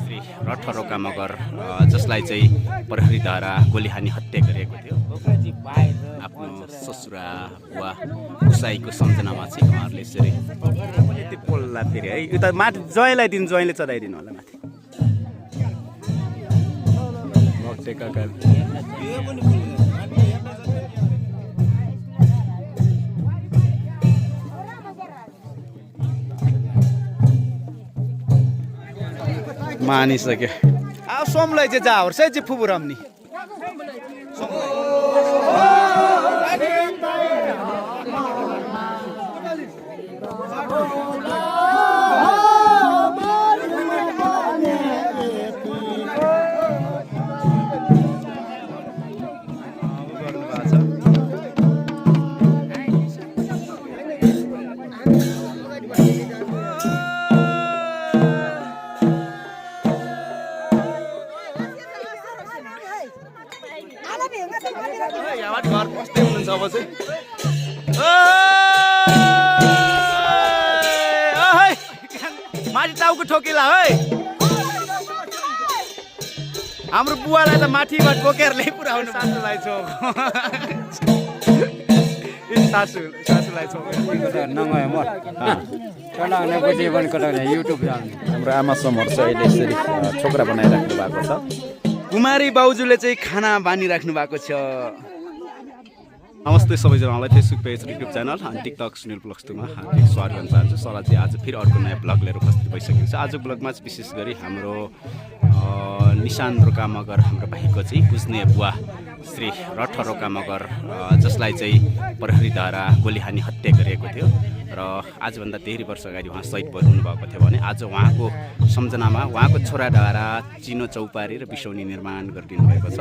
श्री रठरोका मगर जसलाई चाहिँ प्रहरीद्वारा गोली हानी हत्या गरिएको थियो आफ्नो ससुरा वा उसाईको सम्झनामा चाहिँ उहाँहरूले यसरी त्यो पोल्ला फेरि है यो त माथि ज्वाइँलाई दिनु ज्वाइँले चढाइदिनु होला माथि मानिसक्यो अब सोमलाई चाहिँ जाओस् है चाहिँ फुपू रम्नी घर बस्दै हुनुहुन्छ अब चाहिँ माथि टाउको ठोकिला है हाम्रो बुवालाई त माथिबाट बोकेर ल्याइ पुऱ्याउनु सासूलाई छोक सासूलाई छोक हाम्रो आमा समर चाहिँ अहिले यसरी छोकरा बनाइराख्नु भएको छ कुमारी बाउजूले चाहिँ खाना बानिराख्नु भएको छ नमस्ते सबैजनालाई फेसबुक पेज युट्युब च्यानल अनि टिकटक सुनिल ब्लग्स 2 मा हार्दिक स्वागत गर्न चाहन्छु सर चाहिँ आज फेरि अर्को नयाँ ब्लग लिएर उपस्थित भइसकेको छ आजको ब्लगमा चाहिँ विशेष गरी हाम्रो निशान रोका मगर हाम्रो भाइको चाहिँ पुज्ने बुवा श्री रठरोका मगर जसलाई चाहिँ प्रहरीद्वारा गोली हानी हत्या गरिएको थियो र आजभन्दा धेरै वर्ष अगाडि उहाँ शहीद हुनुभएको थियो भने आज उहाँको सम्झनामा उहाँको छोराद्वारा चिनो चौपारी र बिसौनी निर्माण गरिदिनु भएको छ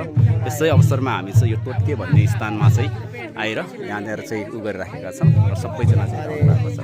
यसै अवसरमा हामी चाहिँ यो टोटके भन्ने स्थानमा चाहिँ आएर यहाँनिर चाहिँ उ गरिराखेका छौँ र सबैजना चाहिँ आउनुभएको छ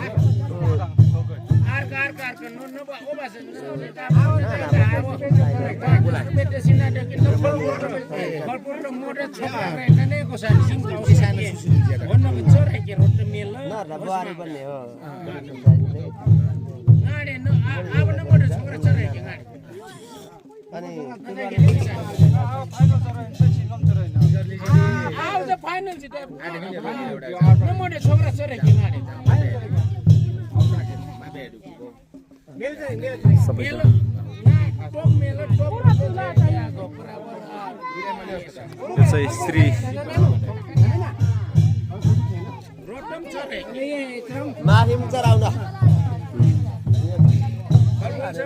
श्री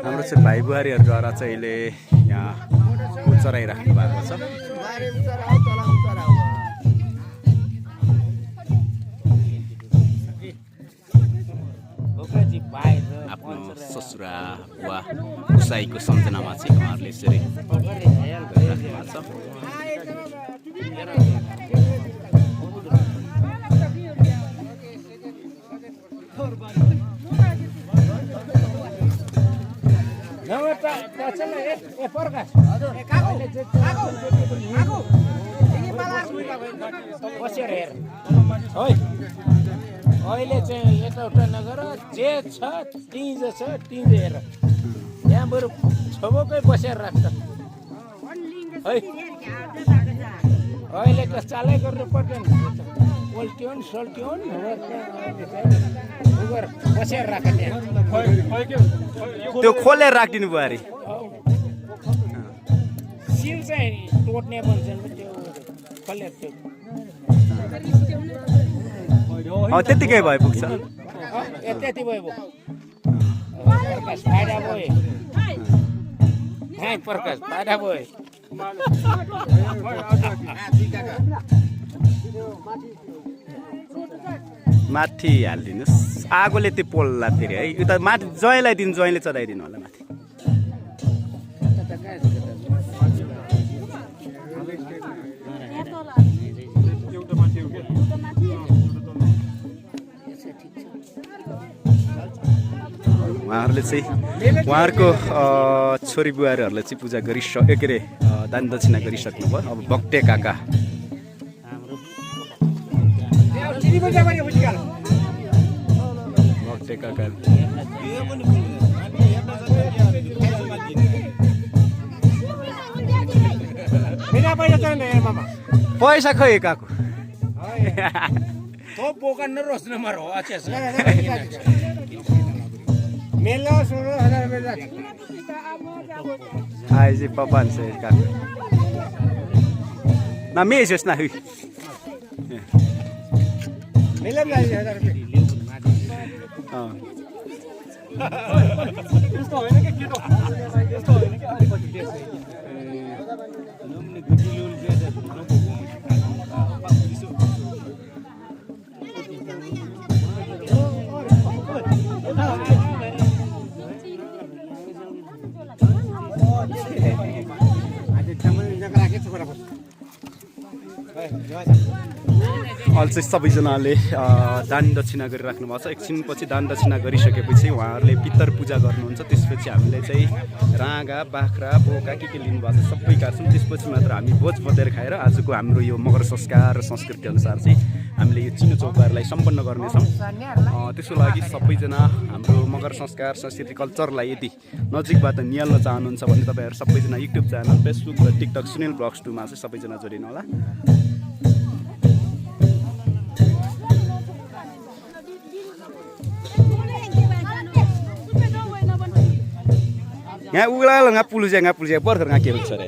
हाम्रो चाहिँ भाइ बुहारीहरूद्वारा चाहिँ अहिले यहाँ चराइराख्नु भएको छ आफ्नो ससुरा वा उसाईको सम्झनामा चाहिँ उहाँहरूले यसरी गरिराख्नु भएको छ अहिले चाहिँ यताउता नगर जे छ तिज छ तिज हेर यहाँ बरु छेउकै बसेर राख्छ है अहिले त चालै गर्नु पर्दैन पोल्ट्योन सोल्ट्योन बसेर राख त्यो खोलेर राखिदिनु भयो अरे सिल चाहिँ टोट्ने भन्छन् त्यो खोलेर त्यो त्यतिकै भए पुग्छ त्यति भयो फाइदा भयो प्रकाश फाइदा भयो माथि हालिदिनुहोस् आगोले त्यो पोल्ला फेरि है यो त माथि ज्वाइँलाई दिनु ज्वाइँले चढाइदिनु होला माथि उहाँहरूले चाहिँ उहाँहरूको छोरी बुहारीहरूले चाहिँ पूजा गरिसके के अरे दान दक्षिणा गरिसक्नुभयो अब भक्टे काका टेकाकार पैसा खै काकु तो बोका न रोज नंबर हो अच्छा से मेलो 16,000 रुपये आइजे papan saya kaku na meses na hui मेलो में 10,000 रुपये यस्तो होइन के केटो यस्तो होइन के अलिकति देश नम्ने गुडी लोल ज्यादा अहिले चाहिँ सबैजनाले दान दक्षिणा गरिराख्नु भएको छ एकछिनपछि दान दक्षिणा गरिसकेपछि उहाँहरूले पितर पूजा गर्नुहुन्छ त्यसपछि हामीले चाहिँ राँगा बाख्रा बोका के लिनुभएको छ सबै काट्छौँ त्यसपछि मात्र हामी भोज बदेर खाएर आजको हाम्रो यो मकर संस्कार र संस्कृति अनुसार चाहिँ हामीले यो चिनो चौकबारलाई सम्पन्न गर्नेछौँ त्यसको लागि सबैजना हाम्रो मकर संस्कार संस्कृति कल्चरलाई यदि नजिकबाट निहाल्न चाहनुहुन्छ भने तपाईँहरू सबैजना युट्युब च्यानल फेसबुक र टिकटक सुनिल ब्लग्स 2 मा चाहिँ सबैजना जोडिनु होला यहाँ उगला ngapulu saya border ngake sore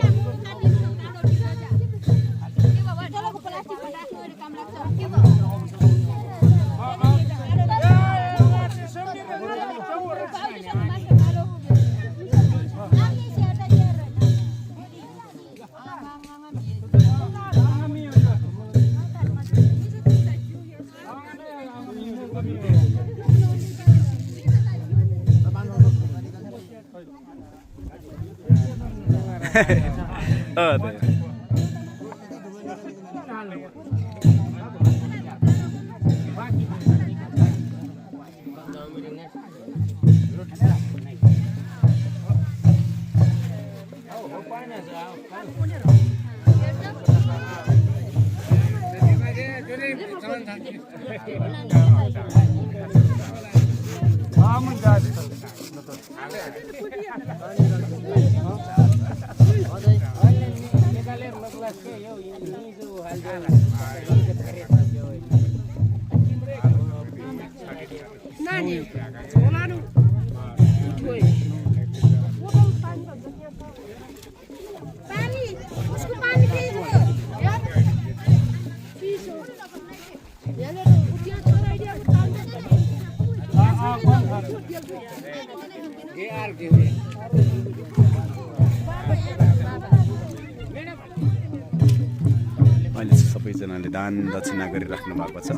अहिले सबैजनाले दान दक्षिणा गरिराख्नु भएको छ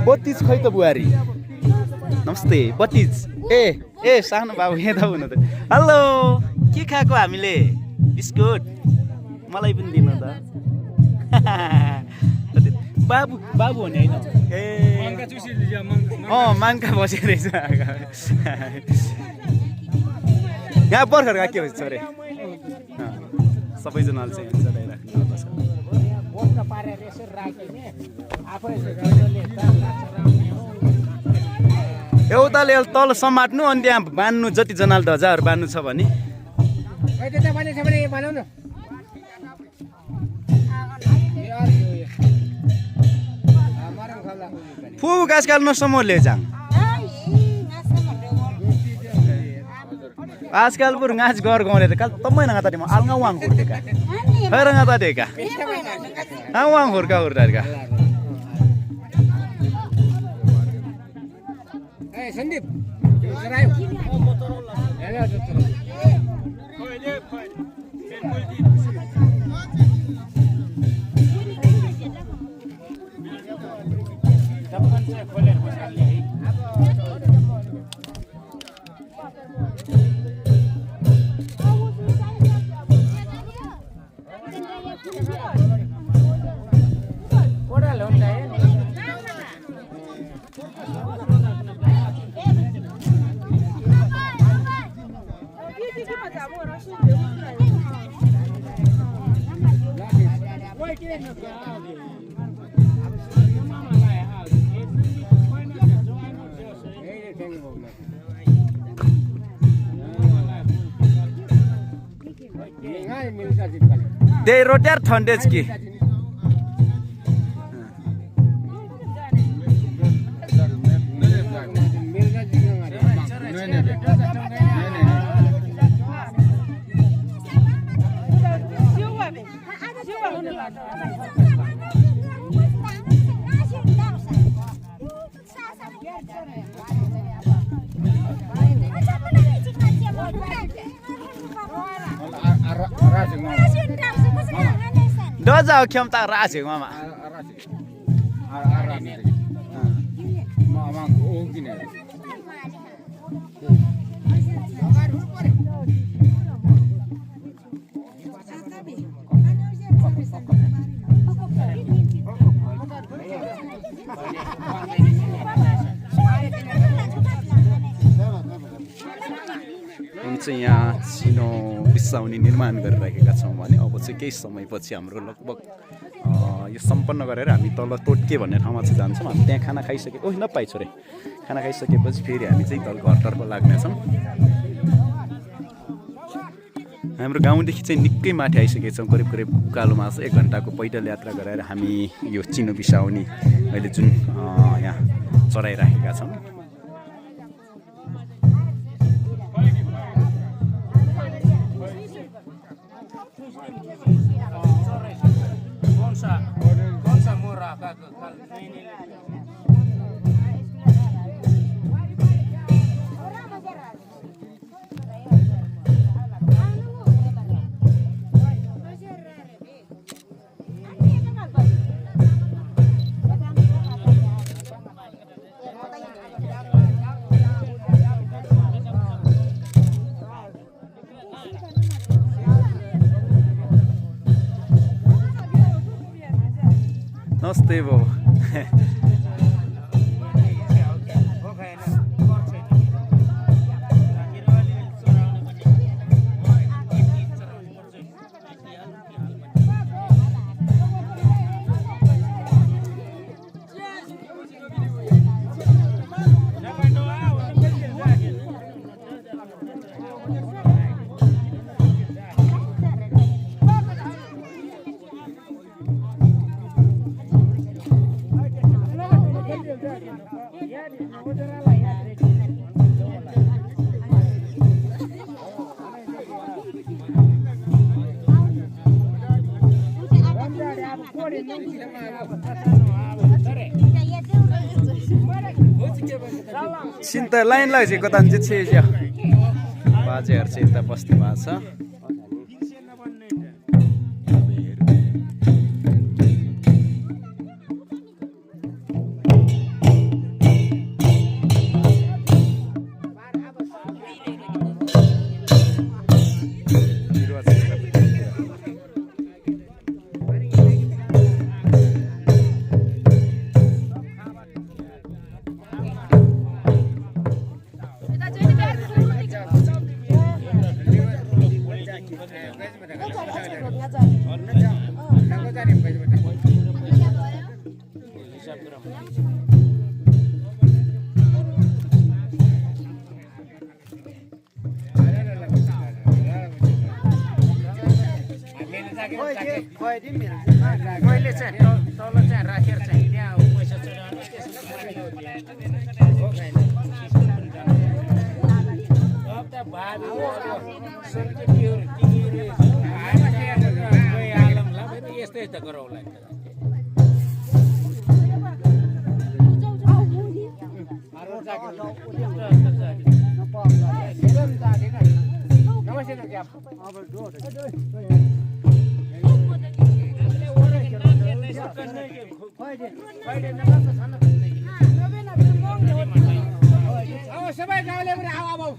बत्तीस खै त बुहारी नमस्ते बत्तीस ए सानो बाबु यहाँ त हुनु त हेलो के खाएको हामीले बिस्कुट मलाई पनि दिनु त बाबु बाबु हो नि हैन ए माङ्का बसेर रहेछ यहाँ बर्खर के हुन्छ छोरे सबैजनाले चाहिँ चलाइराख्नु भएको छ एउटाले तल समाट्नु अनि त्यहाँ बान्नु जति जनाले ध्वजाहरू बान्नु छ भने फु गाछकाल नसमोले जाङ आजकल पुर ngaच gor gor itu kal tomai nang tadi mau al ngawang hur deka hera ngata deka ngawang hur ka hur deka Sandip serayu त्यही रोटी र ठन्डेज कि डजाउ क्षमता राजेको मामा हम चाहिँ यहाँ चिनो बिसाउने निर्माण गरिरहेका छौँ भने अब चाहिँ केही समयपछि हाम्रो लगभग यो सम्पन्न गरेर हामी तल टोटके भन्ने ठाउँमा चाहिँ जान्छौँ हामी त्यहाँ खाना खाइसके ओह नपाइ छोरे खाना खाइसकेपछि फेरि हामी चाहिँ तल घरतर्फ लाग्नेछौँ हाम्रो गाउँदेखि चाहिँ निकै माथि आइसकेका छौँ करिब करिब उकालोमा 1 घन्टाको पैदल यात्रा गरेर हामी यो चिनो बिसाउने अहिले जुन यहाँ चढाइराखेका छौँ नमस्ते बाबु सिन्त लाइन लाग्छ कता चाहिँ बाजेहरू चाहिँ यता बस्नु भएको छ मैले चाहिँ तल चाहिँ राखेर चाहिँ त्यहाँ पैसा यस्तै त गरौँला सबै गाउँले पनि आऊ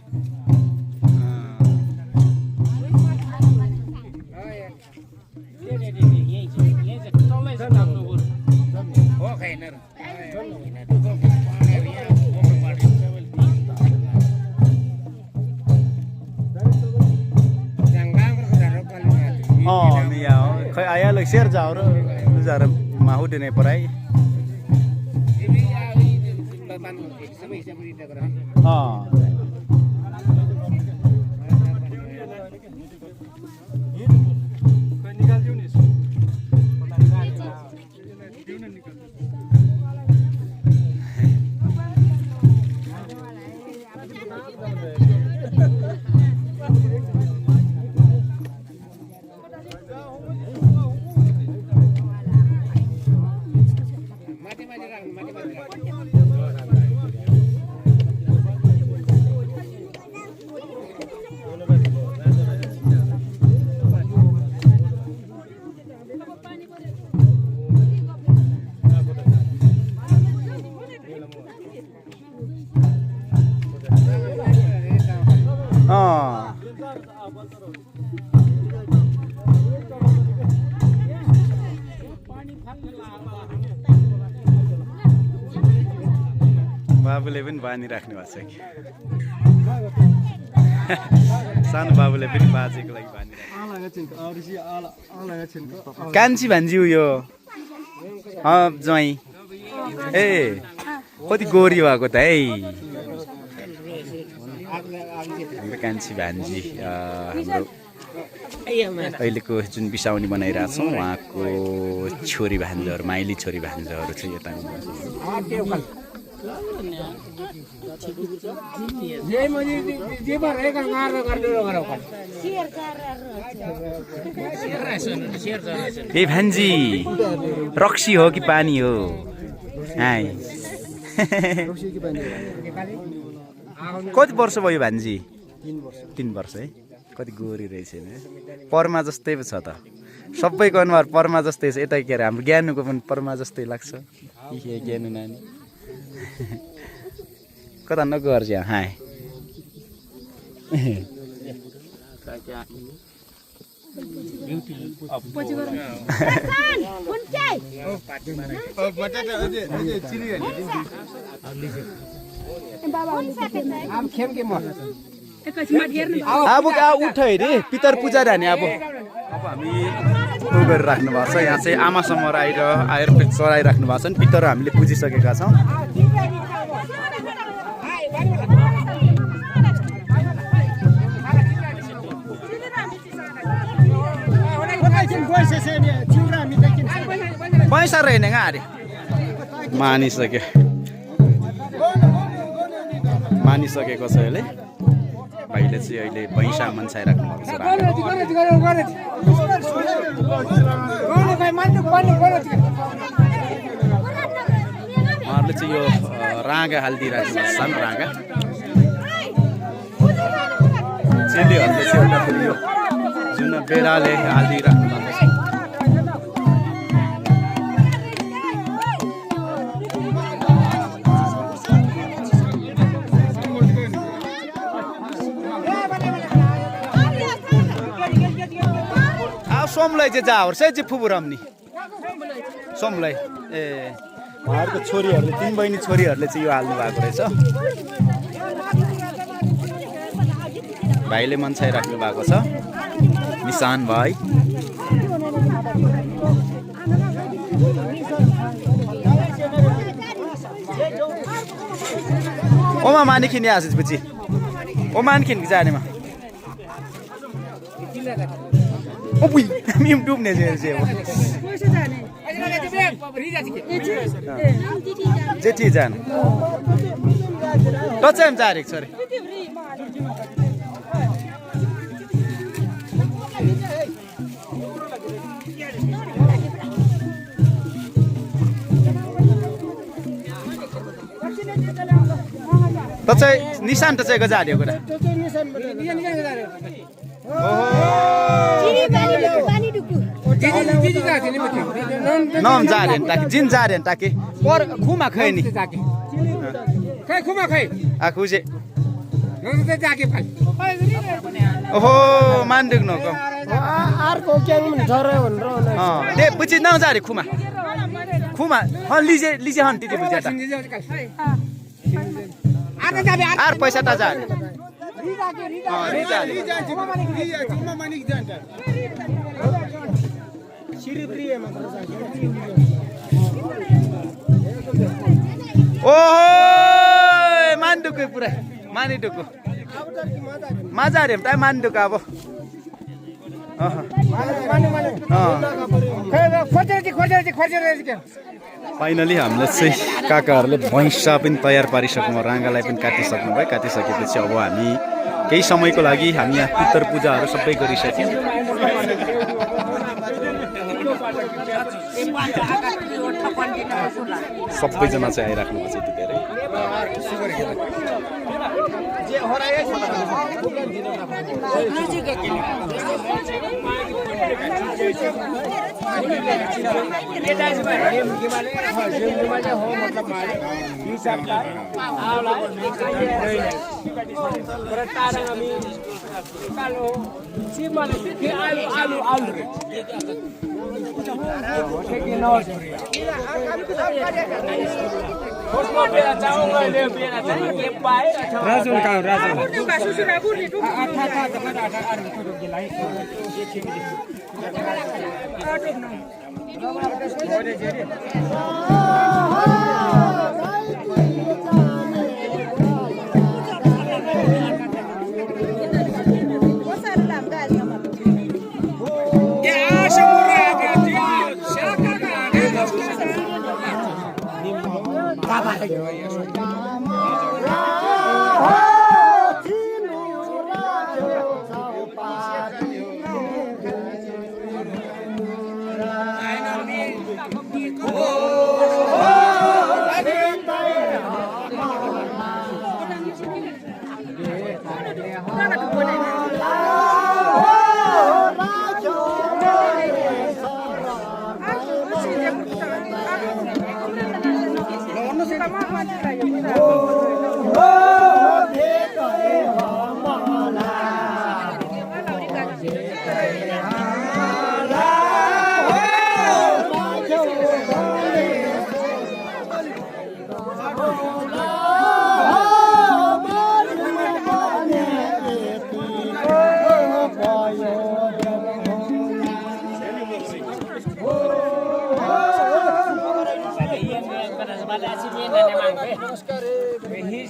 Khơi ai là share giàu đó. Bây giờ mà hút này por ahí. निकाल्दियो नि बाबुले पनि बानी राख्नु भएको छ कि सानो बाबुले पनि बाजेको लागि बानी कान्छी भान्जी उयो ज्वाइँ ए कति गोरी भएको त है हाम्रो कान्छी भान्जी हाम्रो अहिलेको जुन बिसाउनी बनाइरहेछौँ उहाँको छोरी भान्जाहरू माइली छोरी भान्जाहरू चाहिँ यता ए भान्जी रक्सी हो कि पानी हो कति वर्ष भयो भान्जी 3 वर्ष है कति गोरी रहेछ परमा जस्तै छ त सबैको अनुहार परमा जस्तै छ यता के अरे हाम्रो ज्ञानुको पनि परमा जस्तै लाग्छ ज्ञानु नानी कता नगर चाहिँ हाय अब उठ अरे पितर पूजा जाने अब हामी उ गरेर राख्नु भएको छ यहाँ चाहिँ आमासम्म आएर चराइराख्नु भएको छ नि पितर हामीले पुजिसकेका छौँ पैसा रहेन अरे मानिसकेको छ यसले भाइले चाहिँ अहिले भैँसा मन्साइराख्नु भएको छ उहाँहरूले चाहिँ यो राँगा हालिदिइरहेको छ सानो राँगा चेलीहरूले चाहिँ एउटा फेरि यो जुन बेडाले हालिदिइराख्नु भएको छ सोमलाई चाहिँ जाओस् है चाहिँ फुपुरम्नी सोमलाई ए उहाँहरूको छोरीहरूले 3 बहिनी छोरीहरूले चाहिँ यो हाल्नु भएको रहेछ भाइले मन्साइराख्नु भएको छ निशान भाइ ओमा मानिखिन आशिष बुझी ओ मानखिन जानेमा ओ बुई हामी डुब्ने चाहिँ हो जेठी जान टचाइम जारेको छ अरे टचाइ निशान टचाइ गजाड्यो कुरा नम जारेन ताकि जिन जारेन ताकि पर खुमा खै नि खै खुमा खै आखुजे नते जाके फाल ओहो मान्दिक न कम आरको के पनि झरे भनेर दे पछि न जारे खुमा लिजे हन तिते बुझ्या त आर पैसा त जारे ओहो मानडुकु पुरै मानिडुकु माझा अरे ताई मानडुकु अब फाइनली हामीले चाहिँ काकाहरूले भैँसा पनि तयार पारिसक्यौँ राँगालाई पनि काटिसक्नु भयो काटिसकेपछि अब हामी केही समयको लागि हामी यहाँ पितर पूजाहरू सबै गरिसक्यौँ सबैजना चाहिँ आइराख्नु भएको छ यतिखेर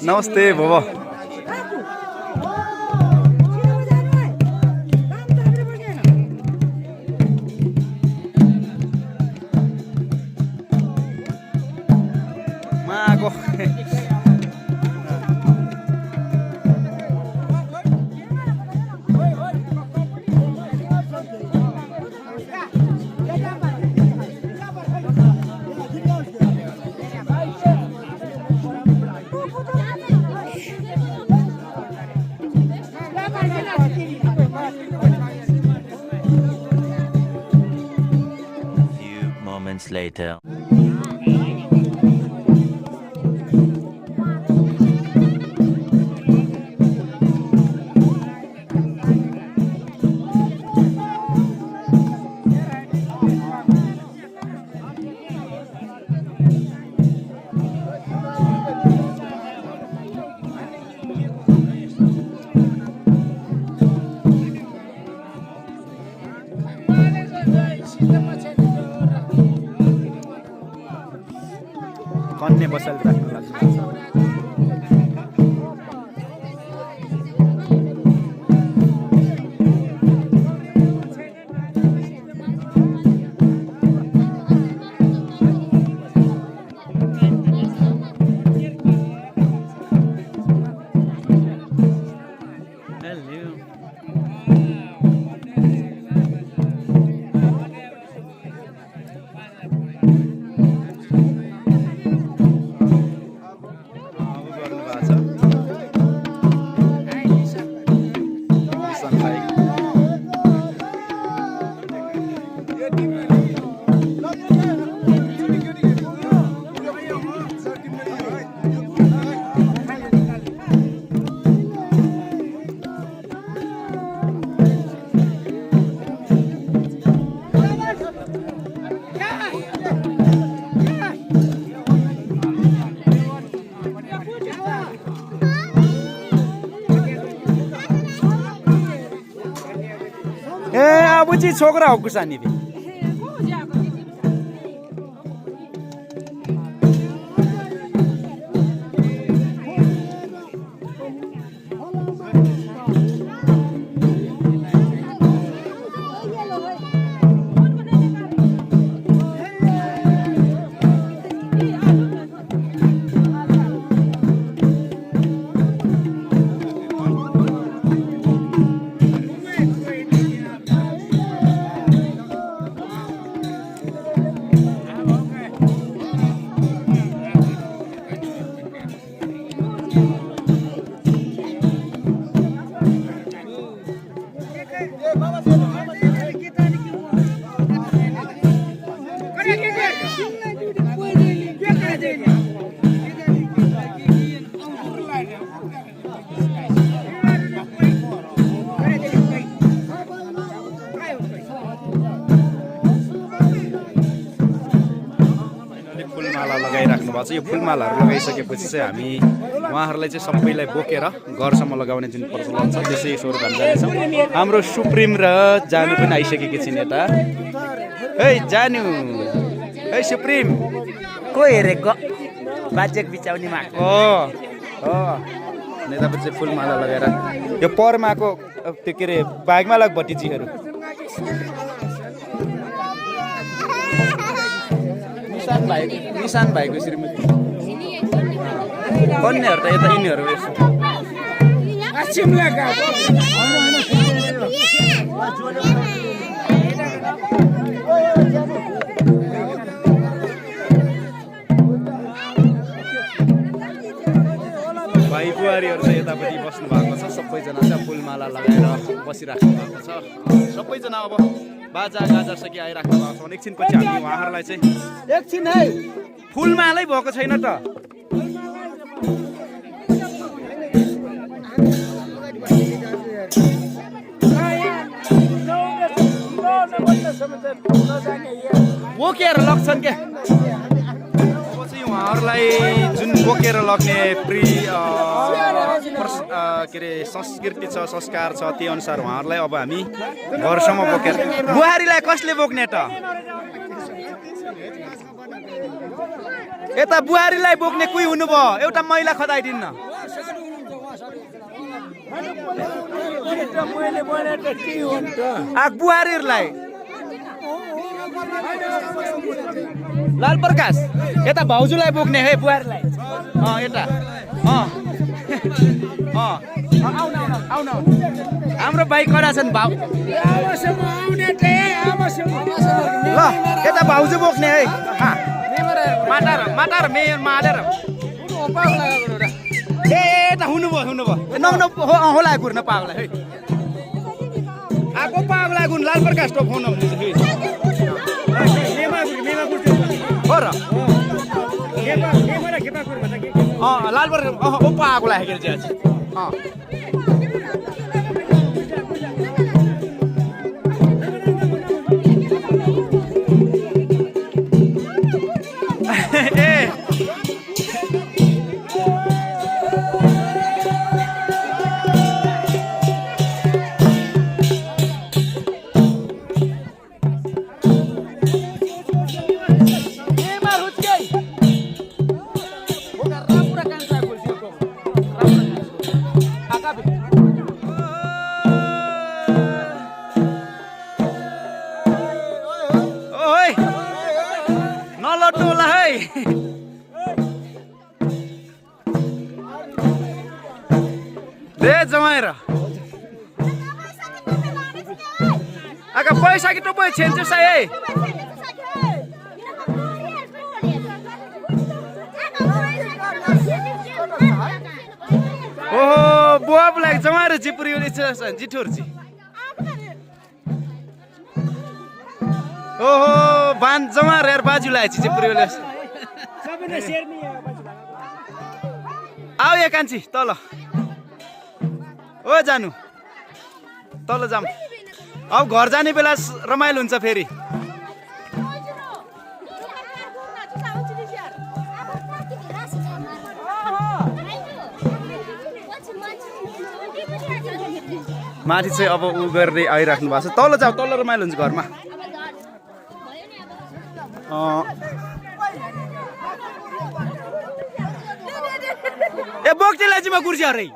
नमस्ते बाबा later. कन्ने बसल राख्नु लाग्छ ए आबुजी छोकरा हो कुसानी लगाइराख्नु भएको छ। यो फुलमालाहरू लगाइसकेपछि चाहिँ हामी उहाँहरूलाई चाहिँ सबैलाई बोकेर घरसम्म लगाउने जुन प्रचलन छ त्यसै स्वरूपमा जानेछौँ। हाम्रो सुप्रिम र जानु पनि आइसकेकी छिन् यता। है जानु, है सुप्रिम को हेरेको बाजेक बिचाउने माग हो नेतापछि चाहिँ फुलमाला लगाएर यो परमाको त्यो के अरे बाघमाला भतिजीहरू निशान भाइको श्रीमती कन्याहरू त यता यिनीहरू भाइ बुहारीहरू चाहिँ यतापट्टि बस्नु भएको छ। सबैजना चाहिँ फुलमाला लगाएर बसिराख्नु भएको छ। सबैजना अब बाजा गाजा सकी आइराख्नु भएको छ। एकछिनपछि हामी उहाँहरूलाई चाहिँ एकछिन है फुलमालै भएको छैन त बोकेर लग्छन् क्या। उहाँहरूलाई जुन बोकेर लग्ने के अरे संस्कृति छ संस्कार छ त्यही अनुसार उहाँहरूलाई अब हामी घरसम्म बोकेर बुहारीलाई कसले बोक्ने त यता बुहारीलाई बोक्ने कोही हुनुभयो एउटा महिला खदाइदिन्न बुहारीहरूलाई लाल प्रकाश यता भाउजूलाई बोक्ने है बुहारीलाई यता आउन हाम्रो बाइक कडा छन् भाउ ल यता भाउजू बोक्ने है माटार मेयरमा हालेर ए यता हुनुभयो होला घुर्न पागला है आएको पागला गुण लाल प्रकाश टो फोन हो र लाल प्रकाश ओप्पा आएको लागेको चाहिँ जमाएर आका पैसा कि तो पैसा छेन्छु साइ है ओहो बुवा बुलाइ जमाएर जिपुरी जिठोर्ची ओहो बान जमाएर यार बाजुलाई जिपुरी आऊ या कान्छी तल ओ जानु तल जाम अब घर जाने बेला रमाइलो हुन्छ फेरि माथि चाहिँ अब उ गर्दै आइराख्नु भएको छ तल जाऊ तल रमाइलो हुन्छ घरमा ए बोक्टेलाई चाहिँ म कुर्सी हरै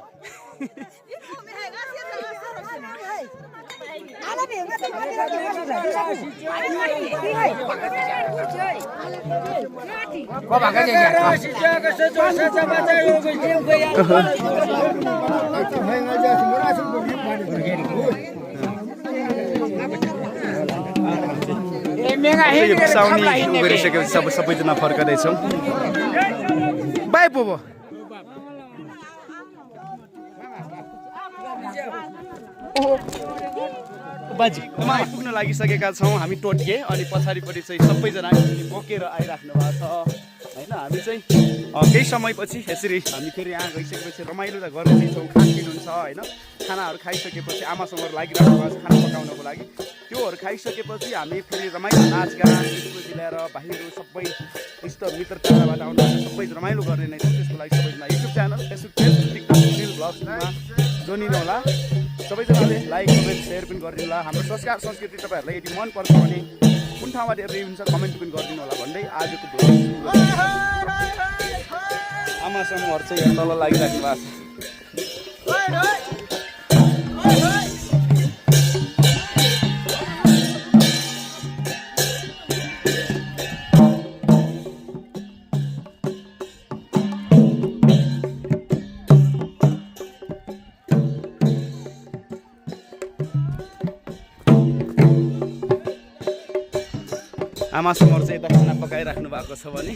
गरिसकेपछि सबैजना फर्कँदैछौँ बाई पोबो बाजी पुग्न लागिसकेका छौँ हामी टोटके अनि पछाडिपट्टि चाहिँ सबैजना बोकेर आइराख्नु भएको छ होइन हामी चाहिँ केही समयपछि यसरी हामी फेरि यहाँ गइसकेपछि रमाइलो त गर्ने छौँ खानपिन हुन्छ होइन खानाहरू खाइसकेपछि आमासँग लागिरहेको भएको छ खाना पकाउनको लागि त्योहरू खाइसकेपछि हामी फेरि रमाइलो नाचगान त्यसपछि ल्याएर भाइहरू सबै इष्ट मित्र टाढाबाट आउनु सबै रमाइलो गर्ने नै छ त्यसको लागि सबैजना YouTube channel Facebook page TikTok Sunil ब्लग्समा जोडिनु होला सबैजनाले लाइक कमेन्ट सेयर पनि गरिदिनु होला हाम्रो संस्कार संस्कृति तपाईँहरूलाई यदि मनपर्छ भने कुन ठाउँबाट हेर्दै हुन्छ कमेन्ट पनि गरिदिनु होला भन्दै आजको भ्लग आमा समूहहरू चाहिँ यहाँ तल लागिराख्नु भएको छ आमासम्महरू चाहिँ यता खाना पकाइराख्नु भएको छ भने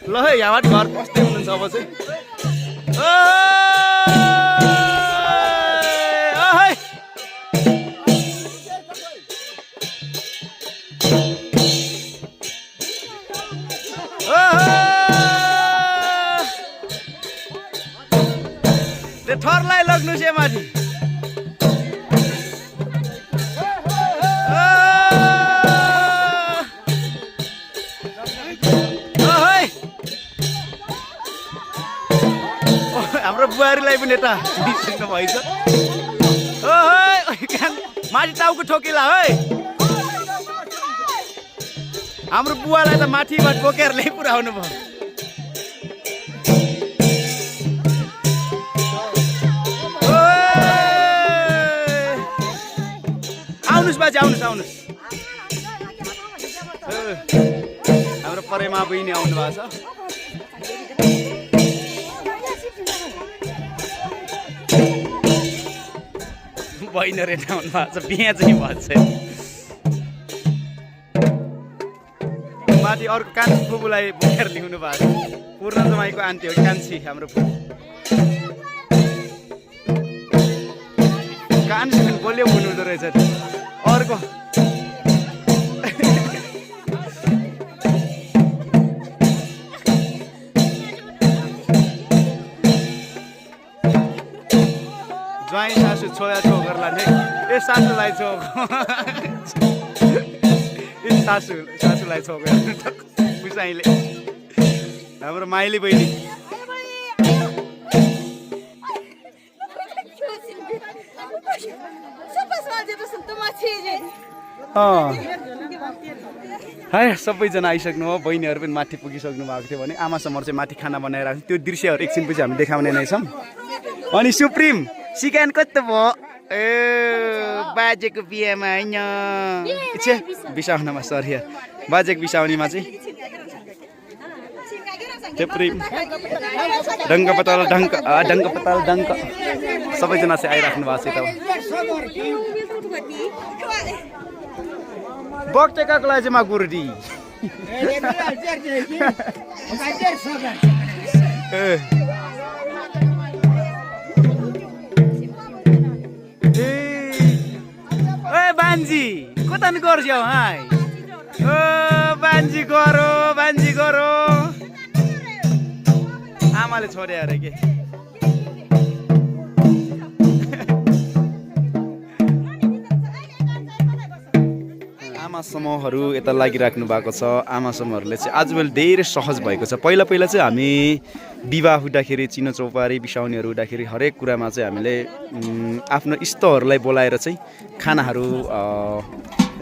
ल है यहाँबाट घर पस्दै हुनुहुन्छ अब चाहिँ ठरलाई लग्नु चाहिँ माथि हाम्रो बुहारीलाई पनि यता बिर्सिनु भएछ माथि टाउको ठोकिला है हाम्रो बुवालाई त माथिबाट बोकेर ल्याइ पुऱ्याउनु भयो आउनुहोस् बाजे आउनुहोस् हाम्रो परेमा बहिनी आउनु भएको छ बहिनी रेट आउनु भएको छ बिहा चाहिँ भन्छ माथि अर्को कान्छी फुपूलाई बोकेर ल्याउनु भएको छ पूर्ण जमाईको आन्टी हो कान्छी हाम्रो फुपू कान्छी पनि बोल्यो हुनुहुँदो रहेछ अर्को ज्वाइँ सासू छोया छोकरलाई नै ए सासूलाई छोक ए सासूलाई छोकेर पुसाइले हाम्रो माइली बहिनी है सबैजना आइसक्नु हो बहिनीहरू पनि माथि पुगिसक्नु भएको थियो भने आमासम्म चाहिँ माथि खाना बनाइरहेको त्यो दृश्यहरू एकछिनपछि हामी देखाउने नै छौँ अनि सुप्रिम सिकान कस्तो भयो ए बाजेको बिहामा होइन बिसाउनमा सरी बाजेको बिसाउनीमा चाहिँ सुप्रिम डङ्क पताल डङ्क सबैजना चाहिँ आइराख्नु भएको छ यता बक्टेकाको लागि चाहिँ मा गुरुडी ए बान्जी कता नि गर्छौ हाय ओ बान्जी गरो आमाले छोडे अरे के आमा समूहहरू यता लागिराख्नु भएको छ आमा समूहहरूले चाहिँ आजभोलि धेरै सहज भएको छ पहिला चाहिँ हामी विवाह हुँदाखेरि चिनो चौपारी बिसाउनेहरू हुँदाखेरि हरेक कुरामा चाहिँ हामीले आफ्नो इष्टहरूलाई बोलाएर चाहिँ खानाहरू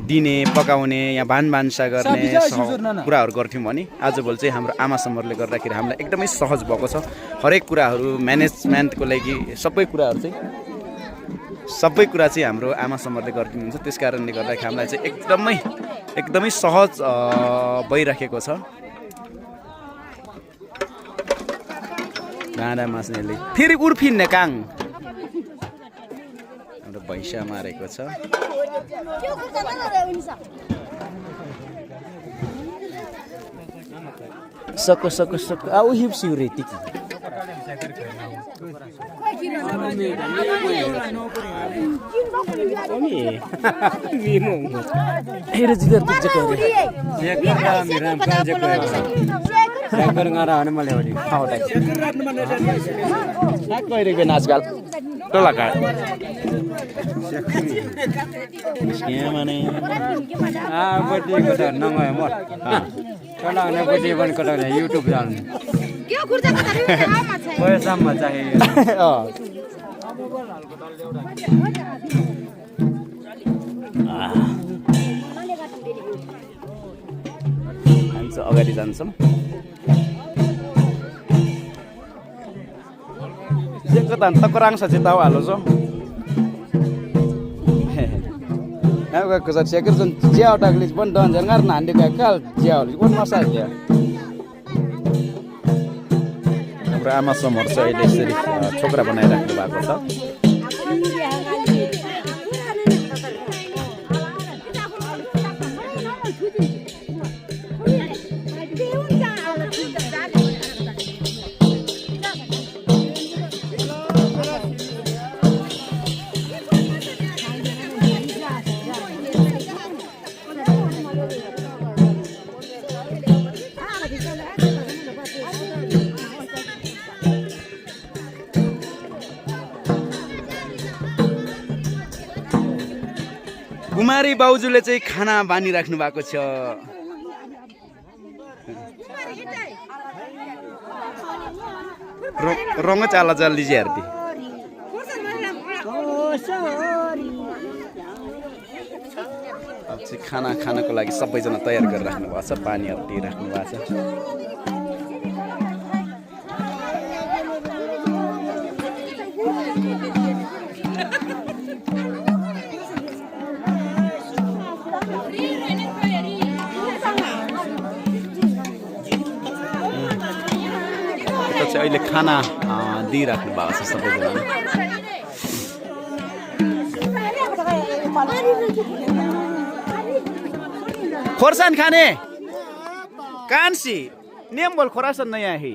दिने पकाउने या भान्सा गर्ने कुराहरू गर्थ्यौँ भने आजभोलि चाहिँ हाम्रो आमा समूहहरूले गर्दाखेरि हामीलाई एकदमै सहज भएको छ हरेक कुराहरू म्यानेजमेन्टको लागि सबै कुरा चाहिँ हाम्रो आमा समूहले गरिदिनुहुन्छ त्यस कारणले गर्दाखेरि हामीलाई चाहिँ एकदमै सहज भइराखेको छ डाँडा मास्नेले फेरि उर्फिन्ने काङ हाम्रो भैँसा मारेको छ सको सको सको आ उही सिउरे टिकी हेरे जिगर टिक करे Shekhar ngara ane male wadi खाउदै ना कहिरेको नाचगाल टोलाका के माने bodi ko ta nangai mot kala ne bodi ban ko ta YouTube channel के खुर्जा कता रे आमा छ पैसा ma चाहिए हामी चाहिँ अगाडि जान्छौँ कता तकराङ sa tahu alo so aku ke saya kerja jauh tak lis pun don jangan nanti gagal jauh pun masa dia हाम्रो आमा समर चाहिँ अहिले यसरी छोकरा बनाइराख्नु भएको छ कुमारी बाउजूले चाहिँ खाना बानिराख्नु भएको छ रङ चाला चाल लीजिए हेर्दी अब चाहिँ खाना खानको लागि सबैजना तयार गरेर राख्नु भएको छ पानीहरू दिइराख्नु भएको छ अहिले खाना दिइराख्नु भएको छ सबैजना खोर्सानी खाने कान्सी नेम बोल खोरासन नयाँ है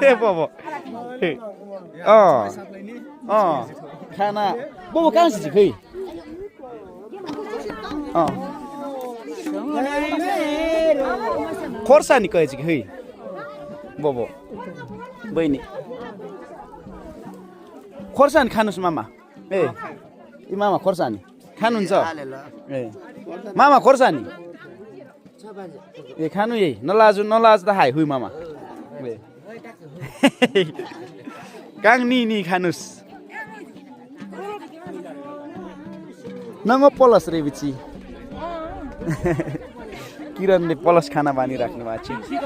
हे बाबा खाना बाबा कान्सी चाहिँ खै खोर्सानी कहे चाहिँ खै बाबा बहिनी खोर्सानी खानुस् मामा ए मामा खोर्सानी खानुहुन्छ ए मामा खोर्सानी ए खानु यही नलाजु त हाई हुई मामा काङ नि खानुस् नङ पलस रे बिची किरणले पलस खाना बानिराख्नु भएको छ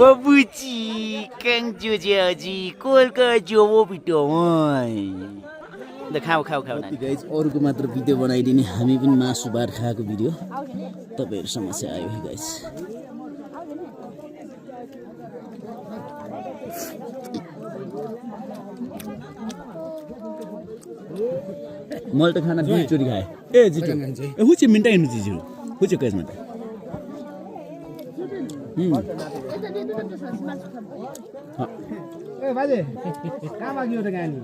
ओ बुची काङ जोजी कोलका जोबो पिटो खाऊ गाइज अरूको मात्र भिडियो बनाइदिने हामी पनि मासु भात खाएको भिडियो तपाईँहरू समस्या आयो है गाइज मैले त खाना दुईचोटि खाएँ ए जिजु ए हुचे मिन्टा हेर्नु जिजु हुचे कैसमा त ए बाजे कहाँ भाग्यो त गानी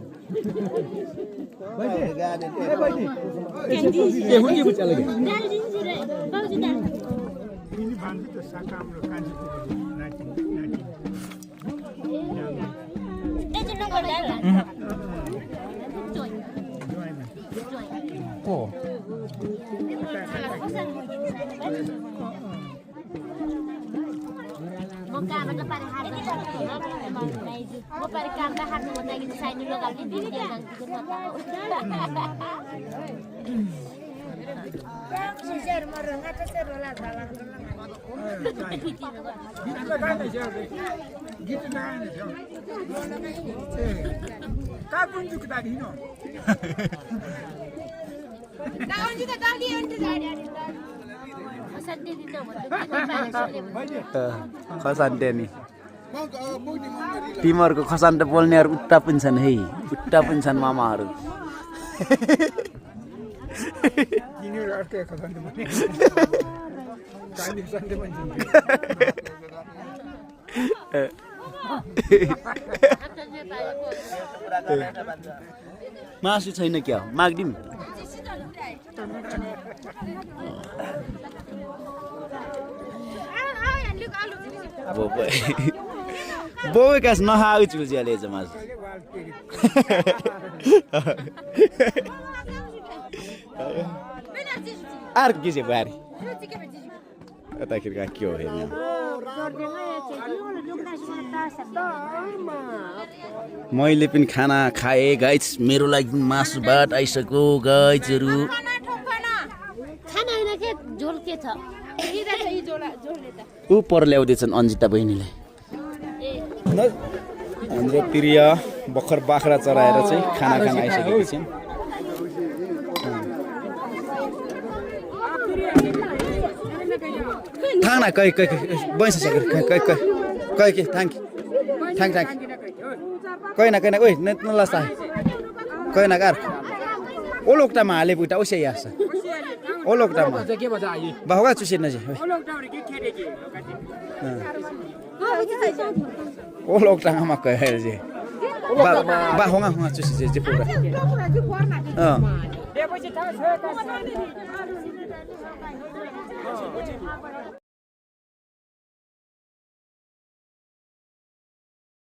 खसान्टे नि तिमीहरूको खसान्टे बोल्नेहरू उता पनि छन् है उता पनि छन् मामाहरू मासु छैन क्या हो माग्दिम बोबे कास नहाउ चुल्जियाले चाहिँ मासु आर के चाहिँ बारी यताखेरि कहाँ के हो हेर्नु मैले पनि खाना खाएँ गाइस मेरो लागि पनि मासु भात आइसक्यो गाइसहरू ऊ पर ल्याउँदैछन् अन्जिता बहिनीलाई हाम्रो प्रिय भर्खर बाख्रा चराएर चाहिँ खाना खान आइसकेको छौँ थाना कै कै बैस सकेर कै कै कै के थ्याङ्क थ्याङ्क थ्याङ्क कैना कैना ओइ नलसा कैना कार ओलोकटामा हाले पुटा ओसे यास ओलोकटामा बाहुगा चुसिन नजी ओलोकटामा कहे जे बाहुगा हुगा चुसि जे पुरा